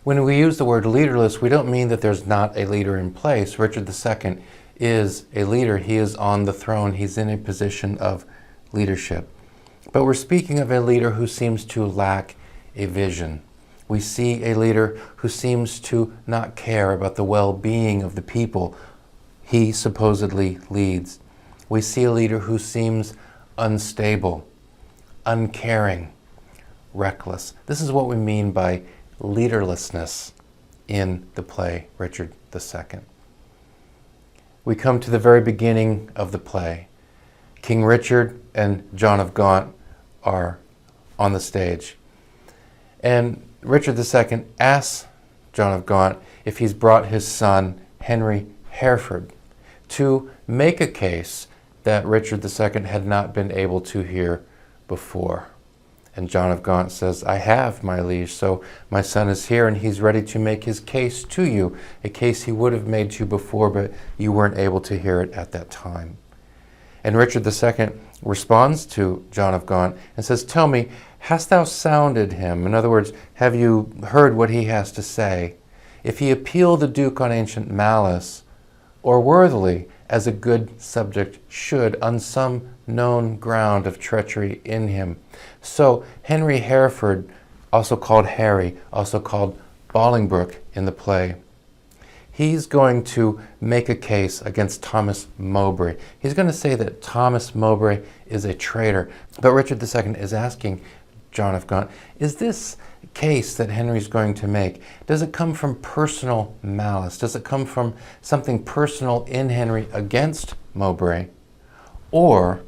When we use the word leaderless, we don't mean that there's not a leader in place. Richard II is a leader. He is on the throne. He's in a position of leadership. But we're speaking of a leader who seems to lack a vision. We see a leader who seems to not care about the well-being of the people he supposedly leads. We see a leader who seems unstable, uncaring, reckless. This is what we mean by leaderlessness in the play Richard II. We come to the very beginning of the play. King Richard and John of Gaunt are on the stage. And Richard II asks John of Gaunt if he's brought his son, Henry Hereford, to make a case that Richard II had not been able to hear before. And John of Gaunt says, "I have, my liege, so my son is here and he's ready to make his case to you, a case he would have made to you before, but you weren't able to hear it at that time." And Richard II responds to John of Gaunt and says, "Tell me, hast thou sounded him?" In other words, have you heard what he has to say? "If he appeal the Duke on ancient malice, or worthily, as a good subject should, on some known ground of treachery in him." So Henry Hereford, also called Harry, also called Bolingbroke in the play, he's going to make a case against Thomas Mowbray. He's going to say that Thomas Mowbray is a traitor. But Richard II is asking John of Gaunt, is this case that Henry's going to make, does it come from personal malice? Does it come from something personal in Henry against Mowbray? Or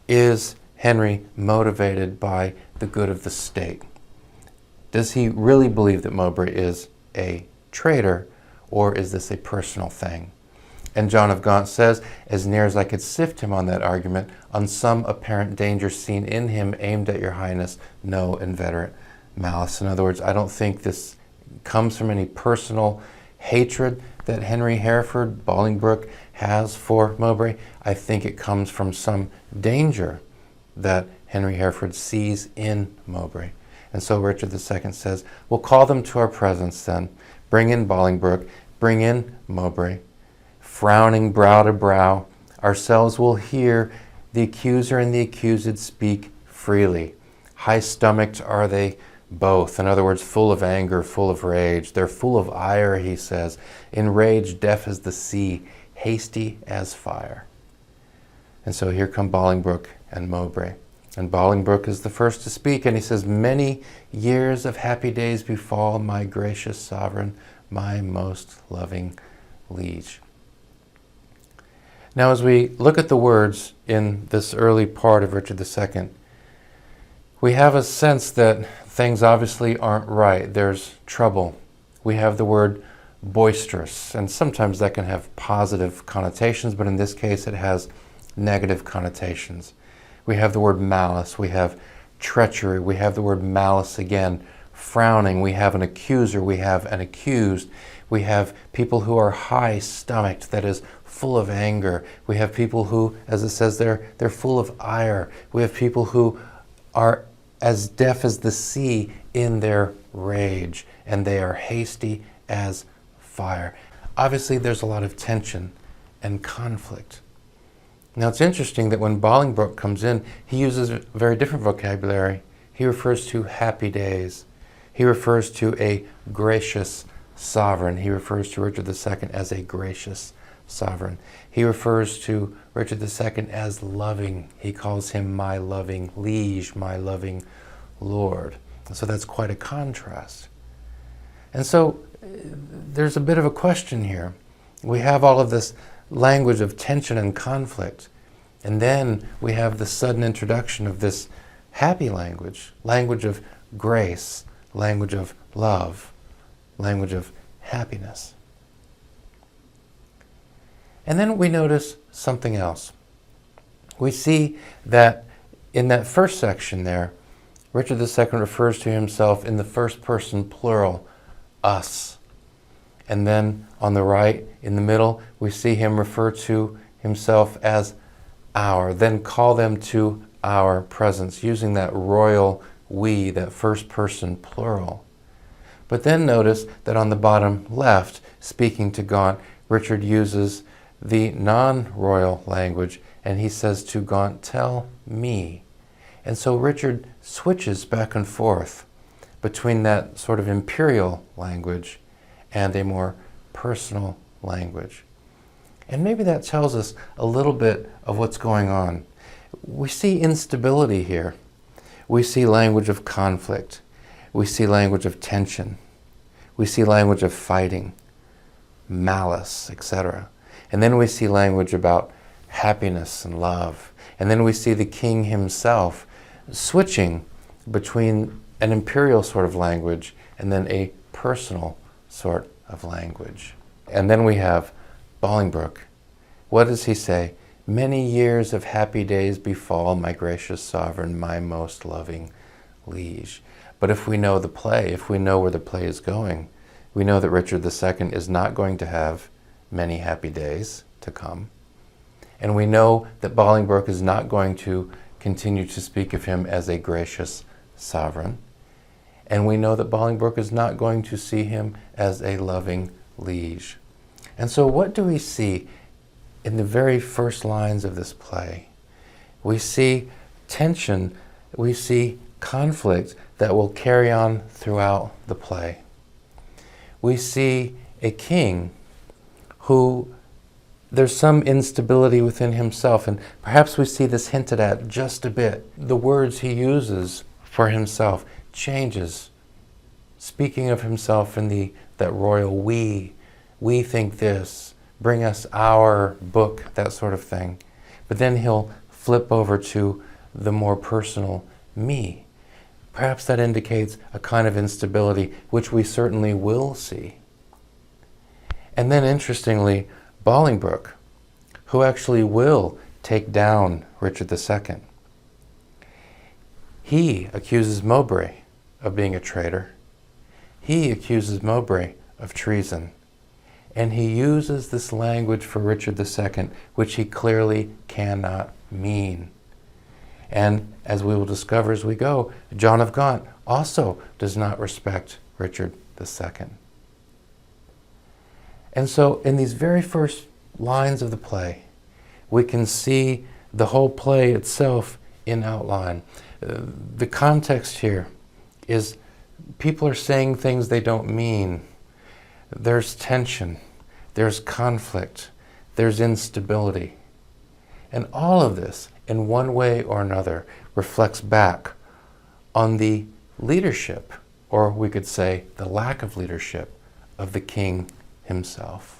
is Henry motivated by the good of the state? Does he really believe that Mowbray is a traitor, or is this a personal thing? And John of Gaunt says, as near as I could sift him on that argument, on some apparent danger seen in him aimed at your highness, no inveterate malice. In other words, I don't think this comes from any personal hatred that Henry Hereford, Bolingbroke, has for Mowbray. I think it comes from some danger that Henry Hereford sees in Mowbray. And so Richard II says, we'll call them to our presence then. Bring in Bolingbroke, bring in Mowbray. Frowning brow to brow, ourselves will hear the accuser and the accused speak freely. High-stomached are they both. In other words, full of anger, full of rage. They're full of ire, he says. In rage, deaf as the sea, hasty as fire. And so here come Bolingbroke and Mowbray. And Bolingbroke is the first to speak, and he says, "Many years of happy days befall my gracious sovereign, my most loving liege." Now, as we look at the words in this early part of Richard II, we have a sense that things obviously aren't right. There's trouble. We have the word boisterous, and sometimes that can have positive connotations, but in this case it has negative connotations. We have the word malice, we have treachery, we have the word malice again, frowning, we have an accuser, we have an accused, we have people who are high-stomached, that is, full of anger. We have people who, as it says there, they're full of ire. We have people who are as deaf as the sea in their rage, and they are hasty as fire. Obviously, there's a lot of tension and conflict. Now, it's interesting that when Bolingbroke comes in, he uses a very different vocabulary. He refers to happy days. He refers to a gracious sovereign. He refers to Richard II as a gracious sovereign. He refers to Richard II as loving. He calls him my loving liege, my loving lord. So that's quite a contrast. And so there's a bit of a question here. We have all of this language of tension and conflict, and then we have the sudden introduction of this happy language, language of grace, language of love, language of happiness. And then we notice something else. We see that in that first section there, Richard II refers to himself in the first person plural, us. And then on the right, in the middle, we see him refer to himself as our, then call them to our presence, using that royal we, that first person plural. But then notice that on the bottom left, speaking to Gaunt, Richard uses the non-royal language, and he says to Gaunt, "Tell me." And so Richard switches back and forth between that sort of imperial language and a more personal language. And maybe that tells us a little bit of what's going on. We see instability here. We see language of conflict. We see language of tension. We see language of fighting, malice, etc. And then we see language about happiness and love. And then we see the king himself switching between an imperial sort of language and then a personal sort of language. And then we have Bolingbroke. What does he say? "Many years of happy days befall my gracious sovereign, my most loving liege." But if we know the play, if we know where the play is going, we know that Richard II is not going to have many happy days to come. And we know that Bolingbroke is not going to continue to speak of him as a gracious sovereign. And we know that Bolingbroke is not going to see him as a loving liege. And so what do we see in the very first lines of this play? We see tension, we see conflict that will carry on throughout the play. We see a king who there's some instability within himself, and perhaps we see this hinted at just a bit. The words he uses for himself changes, speaking of himself in that royal we think this, bring us our book, that sort of thing. But then he'll flip over to the more personal me. Perhaps that indicates a kind of instability, which we certainly will see. And then interestingly, Bolingbroke, who actually will take down Richard II. He accuses Mowbray of being a traitor. He accuses Mowbray of treason. And he uses this language for Richard II, which he clearly cannot mean. And as we will discover as we go, John of Gaunt also does not respect Richard II. And so in these very first lines of the play, we can see the whole play itself in outline. The context here is people are saying things they don't mean. There's tension, there's conflict, there's instability. And all of this, in one way or another, reflects back on the leadership, or we could say the lack of leadership, of the king himself.